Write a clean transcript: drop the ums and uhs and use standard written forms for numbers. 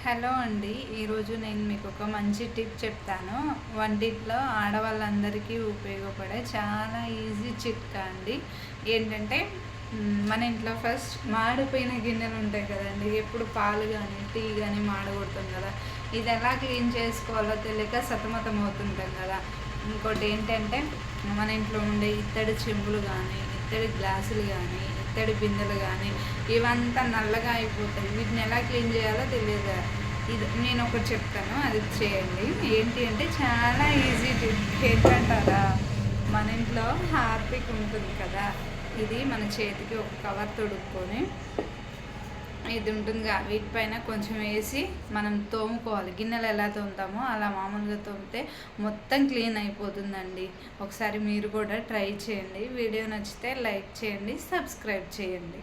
Hello అండి. ఈరోజు నేను మీకు ఒక మంచి టిప్ చెప్తాను. వంటింట్లో ఆడవాళ్ళందరికీ ఉపయోగపడే చాలా ఈజీ చిట్కా అండి. ఏంటంటే మన ఇంట్లో ఫస్ట్ మాడిపోయిన గిన్నెలు ఉంటాయి కదండి. ఎప్పుడు పాలు కానీ టీ కానీ మాడగొడుతుంది కదా. ఇది ఎలా క్లీన్ చేసుకోవాలో తెలియక సతమతం అవుతుంటాం కదా. ఇంకోటి ఏంటంటే మన ఇంట్లో ఉండే ఇత్తడి చెంబులు కానీ, ఇత్తడి గ్లాసులు కానీ, ఇత్తడి బిందెలు కానీ ఇవంతా నల్లగా అయిపోతాయి. వీటిని ఎలా క్లీన్ చేయాలో తెలియదు. ఇది నేను ఒకటి చెప్తాను, అది చేయండి. ఏంటి అంటే చాలా ఈజీ టిప్. ఏంటంటారా, మన ఇంట్లో హార్పిక్ ఉంటుంది కదా, ఇది మన చేతికి ఒక కవర్ తొడుక్కొని ఇది ఉంటుందిగా, వీటిపైన కొంచెం వేసి మనం తోముకోవాలి. గిన్నెలు ఎలా తోముతామో అలా మామూలుగా తోమితే మొత్తం క్లీన్ అయిపోతుందండి. ఒకసారి మీరు కూడా ట్రై చేయండి. వీడియో నచ్చితే లైక్ చేయండి, సబ్స్క్రైబ్ చేయండి.